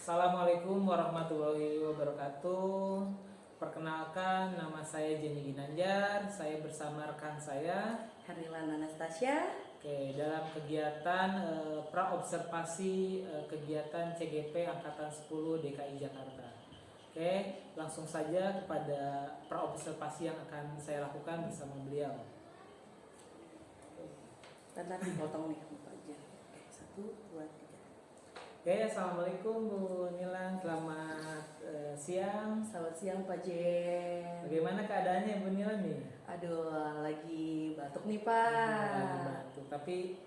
Assalamualaikum warahmatullahi wabarakatuh. Perkenalkan, nama saya Jenny Ginanjar. Saya bersama rekan saya. Hernilan Anastasia. Oke, dalam kegiatan praobservasi kegiatan CGP Angkatan 10 DKI Jakarta. Oke, langsung saja kepada praobservasi yang akan saya lakukan bersama beliau. Bentar dipotong nih aja. Oke, 1, 2, 3. Oke, assalamualaikum Bu Nilan. Selamat siang. Selamat siang Pak Jen. Bagaimana keadaannya Bu Nilan nih? Aduh, lagi batuk nih Pak. Lagi batuk, tapi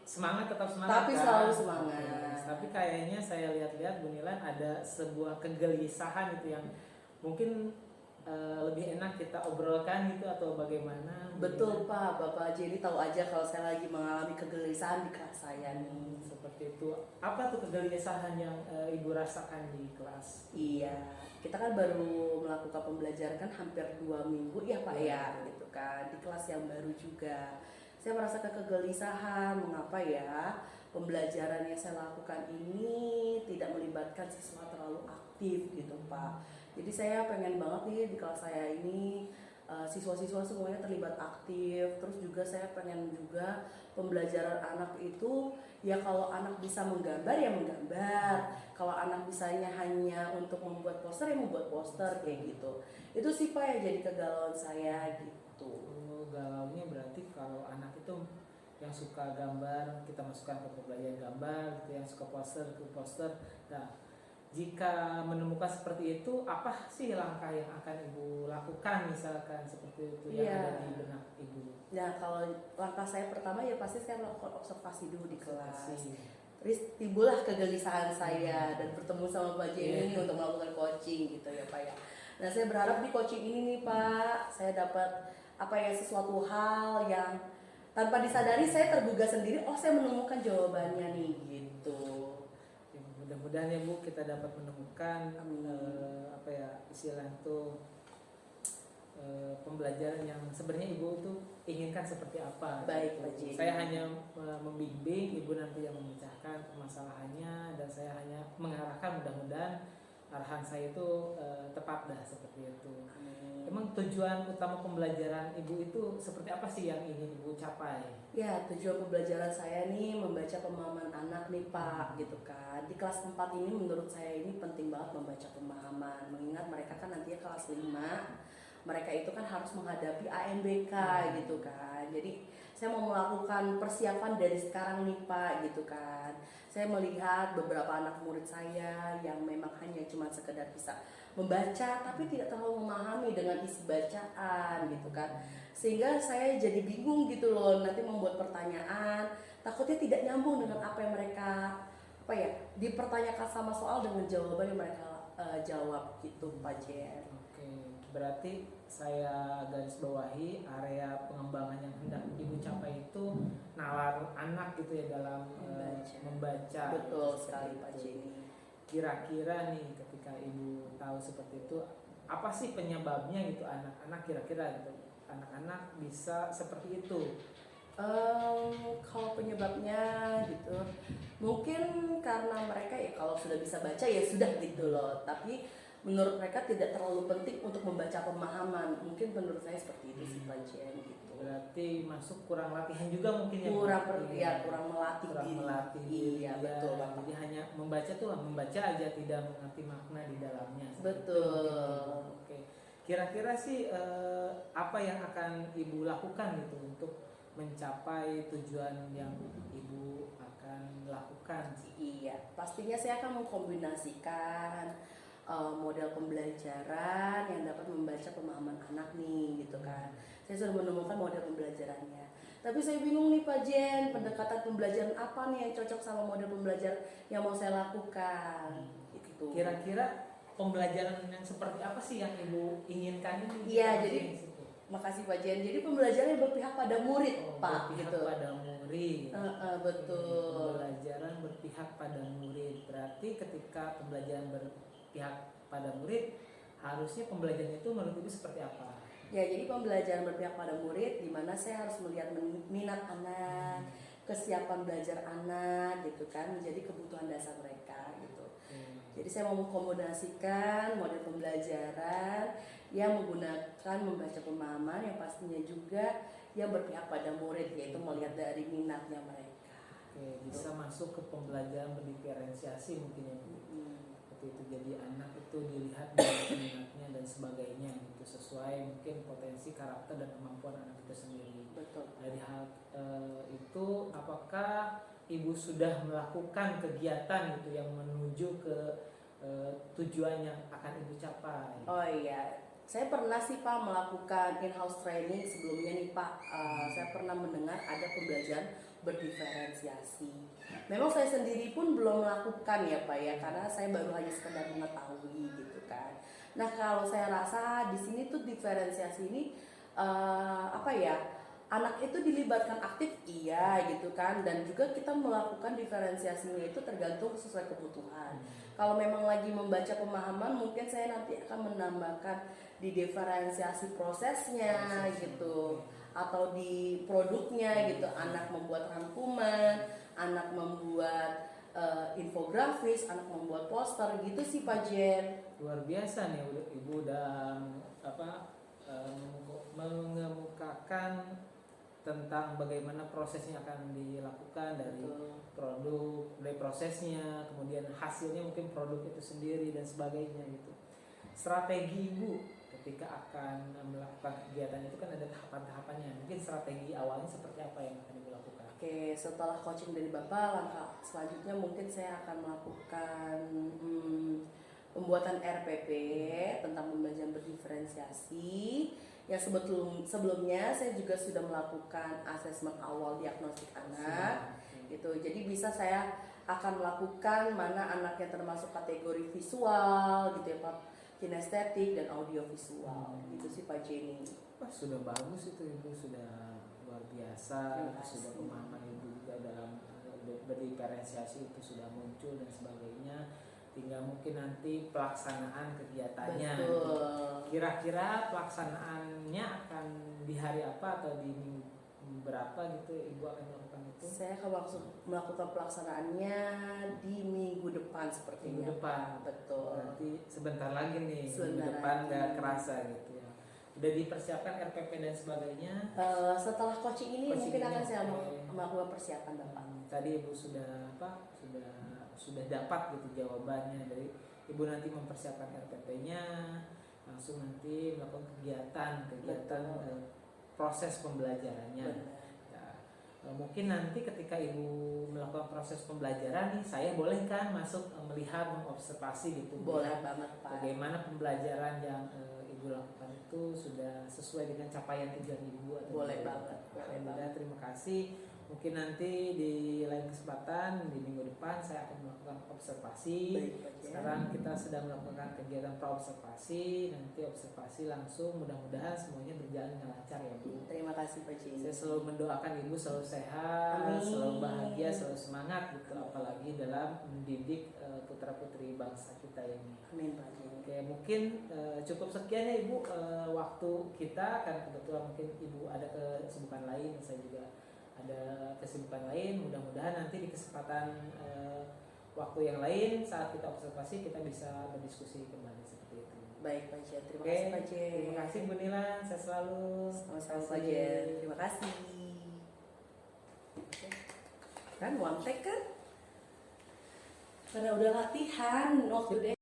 tetap semangat. Tapi kan? selalu semangat. Yes, tapi kayaknya saya lihat-lihat Bu Nilan ada sebuah kegelisahan itu yang mungkin lebih enak kita obrolkan gitu atau bagaimana? Betul Pak, Bapak Jenny tahu aja kalau saya lagi mengalami kegelisahan di kelas saya nih. Seperti itu. Apa tuh kegelisahan yang Ibu rasakan di kelas? Iya, kita kan baru melakukan pembelajaran kan hampir 2 minggu ya Pak ya, gitu kan, di kelas yang baru juga. Saya merasakan kegelisahan, mengapa ya pembelajaran yang saya lakukan ini tidak melibatkan siswa terlalu aktif gitu Pak. Jadi saya pengen banget nih di kelas saya ini siswa-siswa semuanya terlibat aktif. Terus juga saya pengen juga pembelajaran anak itu ya kalau anak bisa menggambar ya menggambar, kalau anak bisanya hanya untuk membuat poster ya membuat poster kayak gitu. Itu sih Pak yang jadi kegalauan saya gitu. Galaunya berarti kalau anak itu yang suka gambar kita masukkan ke pembelajaran gambar gitu, yang suka poster ke poster. Nah, jika menemukan seperti itu, apa sih langkah yang akan Ibu lakukan misalkan seperti itu yang ada di benak Ibu? Nah, kalau langkah saya pertama ya pasti saya melakukan observasi dulu di kelas. Terus timbullah kegelisahan saya dan bertemu sama Pak Jenny untuk melakukan coaching gitu ya Pak ya. Nah, saya berharap di coaching ini nih Pak, saya dapat sesuatu hal yang tanpa disadari saya tergugah sendiri, oh saya menemukan jawabannya nih gitu. Mudah-mudahan ya Bu kita dapat menemukan istilah itu pembelajaran yang sebenarnya Ibu itu inginkan seperti apa. Baik Pak Jenny. Saya hanya membimbing, Ibu nanti yang memecahkan permasalahannya, dan saya hanya mengarahkan, mudah-mudahan arahan saya itu tepat dah seperti itu. Emang tujuan utama pembelajaran Ibu itu seperti apa sih yang ingin Ibu capai? Ya, tujuan pembelajaran saya nih membaca pemahaman anak nih Pak, gitu kan. Di kelas 4 ini menurut saya ini penting banget membaca pemahaman. Mengingat mereka kan nantinya kelas 5, mereka itu kan harus menghadapi ANBK gitu kan. Jadi saya mau melakukan persiapan dari sekarang nih Pak gitu kan. Saya melihat beberapa anak murid saya yang memang hanya cuma sekedar bisa membaca tapi tidak terlalu memahami dengan isi bacaan gitu kan. Sehingga saya jadi bingung gitu loh, nanti membuat pertanyaan takutnya tidak nyambung dengan apa yang mereka dipertanyakan sama soal dengan jawaban yang mereka jawab gitu Pak Jen. Oke, berarti saya garis bawahi area pengembangan yang hendak Ibu capai itu nalar anak gitu ya dalam membaca. Betul sekali Pak Jenny. Kira-kira nih ketika Ibu tahu seperti itu, apa sih penyebabnya gitu anak-anak kira-kira gitu, anak-anak bisa seperti itu? Kalau penyebabnya gitu mungkin karena mereka ya kalau sudah bisa baca ya sudah gitu loh, tapi menurut mereka tidak terlalu penting untuk membaca pemahaman. Mungkin menurut saya seperti itu sih Pak Jen gitu. Berarti masuk kurang latihan juga mungkin ya? Kurang melatih diri. Iya betul Bapak. Jadi hanya membaca aja, tidak mengerti makna di dalamnya. Betul. Oke. Kira-kira sih apa yang akan Ibu lakukan gitu untuk mencapai tujuan yang Ibu akan lakukan? Iya, pastinya saya akan mengkombinasikan model pembelajaran yang dapat membaca pemahaman anak nih gitu kan. Saya sudah menemukan model pembelajarannya. Tapi saya bingung nih Pak Jen, pendekatan pembelajaran apa nih yang cocok sama model pembelajaran yang mau saya lakukan gitu. Kira-kira pembelajaran yang seperti apa sih yang Ibu inginkan ini? Iya, jadi makasih Pak Jen. Jadi pembelajaran berpihak pada murid, Pak. Berpihak gitu. pada murid. Betul. Pembelajaran berpihak pada murid. Berarti ketika pembelajaran berpihak pada murid, harusnya pembelajaran itu menurut Ibu seperti apa? Ya, jadi pembelajaran berpihak pada murid di mana saya harus melihat minat anak, kesiapan belajar anak gitu kan menjadi kebutuhan dasar mereka gitu. Jadi saya mau mengkombinasikan model pembelajaran yang menggunakan membaca pemahaman yang pastinya juga yang berpihak pada murid, yaitu melihat dari minatnya mereka. Oke, bisa masuk ke pembelajaran berdiferensiasi mungkin ya Bu. Seperti itu, jadi anak itu dilihat dari minatnya dan sebagainya gitu, sesuai mungkin potensi, karakter dan kemampuan anak itu sendiri. Betul. Dari hal itu, apakah Ibu sudah melakukan kegiatan gitu yang menuju ke tujuan yang akan Ibu capai? Oh iya, saya pernah sih Pak melakukan in-house training sebelumnya nih Pak. Saya pernah mendengar ada pembelajaran berdiferensiasi. Memang saya sendiri pun belum melakukan ya Pak ya, karena saya baru hanya sekedar mengetahui gitu kan. Nah kalau saya rasa di sini tuh diferensiasi ini apa ya? Anak itu dilibatkan aktif iya gitu kan, dan juga kita melakukan diferensiasinya itu tergantung sesuai kebutuhan. Kalau memang lagi membaca pemahaman, mungkin saya nanti akan menambahkan di diferensiasi prosesnya gitu, atau di produknya gitu. Anak membuat rangkuman, anak membuat infografis, anak membuat poster gitu sih Pak Jen. Luar biasa nih Ibu udah mengemukakan tentang bagaimana prosesnya akan dilakukan dari produk, dari prosesnya, kemudian hasilnya mungkin produk itu sendiri dan sebagainya gitu. Strategi Ibu ketika akan melakukan kegiatan itu kan ada tahapan-tahapannya. Mungkin strategi awalnya seperti apa yang akan Ibu lakukan? Oke, setelah coaching dari Bapak, langkah selanjutnya mungkin saya akan melakukan pembuatan RPP tentang pembelajaran berdiferensiasi. Yang sebelumnya saya juga sudah melakukan asesmen awal diagnostik anak gitu. Jadi bisa saya akan melakukan mana anak yang termasuk kategori visual gitu ya Pak, kinestetik dan audiovisual gitu sih Pak Jenny. Wah, sudah bagus itu Ibu, sudah luar biasa. Sudah pemahaman Ibu juga dalam berdiferensiasi itu sudah muncul dan sebagainya. Tinggal mungkin nanti pelaksanaan kegiatannya. Betul. Kira-kira pelaksanaannya akan di hari apa atau di minggu berapa gitu Ibu akan melakukan itu? Saya akan melakukan pelaksanaannya di minggu depan sepertinya. Minggu depan. Betul. Berarti sebentar lagi nih. Sebentar minggu depan lagi. nggak kerasa gitu ya. Udah dipersiapkan RPP dan sebagainya? Setelah coaching ini mungkin akan saya melakukan persiapan Bapak. Tadi Ibu sudah sudah dapat gitu jawabannya dari Ibu, nanti mempersiapkan RPP-nya, langsung nanti melakukan kegiatan proses pembelajarannya. Ya, mungkin nanti ketika Ibu melakukan proses pembelajaran nih, saya boleh kan masuk melihat, mengobservasi gitu. Boleh banget Pak. Bagaimana pembelajaran yang Ibu lakukan itu sudah sesuai dengan capaian tujuan Ibu atau boleh banget. Terima kasih. Mungkin nanti di lain kesempatan di minggu depan saya akan melakukan observasi. Sekarang kita sedang melakukan kegiatan praobservasi, nanti observasi langsung. Mudah-mudahan semuanya berjalan dengan lancar ya Bu. Terima kasih Pak Jenny. Saya selalu mendoakan Ibu selalu sehat, selalu bahagia, selalu semangat gitu, apalagi dalam mendidik putra-putri bangsa kita ini. Amin Pak Jenny. Oke, mungkin cukup sekian ya Ibu waktu kita, karena kebetulan mungkin Ibu ada kesibukan lain, saya juga ada kesibukan lain. Mudah-mudahan nanti di kesempatan waktu yang lain saat kita observasi kita bisa berdiskusi kembali seperti itu. Baik Pak Jen, terima kasih Pak Jen. Terima kasih Bu Nila, saya selalu. Sama-sama Pak Jen, terima kasih. Kan one take kan? Karena udah latihan waktu deh.